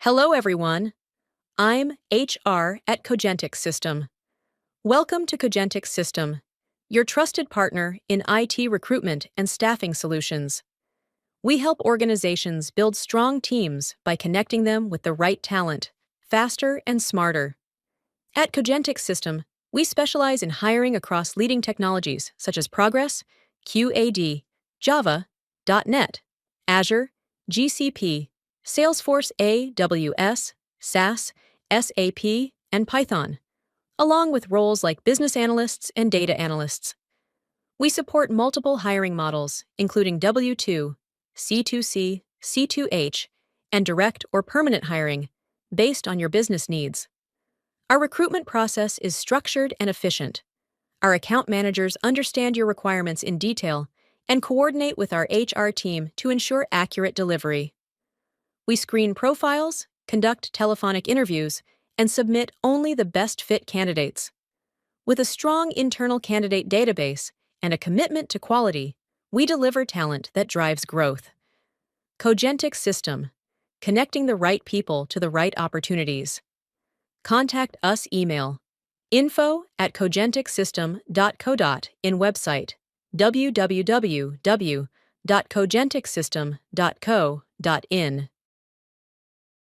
Hello, everyone. I'm HR at Cogentix System. Welcome to Cogentix System, your trusted partner in IT recruitment and staffing solutions. We help organizations build strong teams by connecting them with the right talent, faster and smarter. At Cogentix System, we specialize in hiring across leading technologies such as Progress, QAD, Java, .NET, Azure, GCP, Salesforce AWS, SaaS, SAP, and Python, along with roles like business analysts and data analysts. We support multiple hiring models, including W-2, C2C, C2H, and direct or permanent hiring, based on your business needs. Our recruitment process is structured and efficient. Our account managers understand your requirements in detail and coordinate with our HR team to ensure accurate delivery. We screen profiles, conduct telephonic interviews, and submit only the best fit candidates. With a strong internal candidate database and a commitment to quality, we deliver talent that drives growth. Cogentix System, connecting the right people to the right opportunities. Contact us email info@cogentixsystem.co.in website www.cogentixsystem.co.in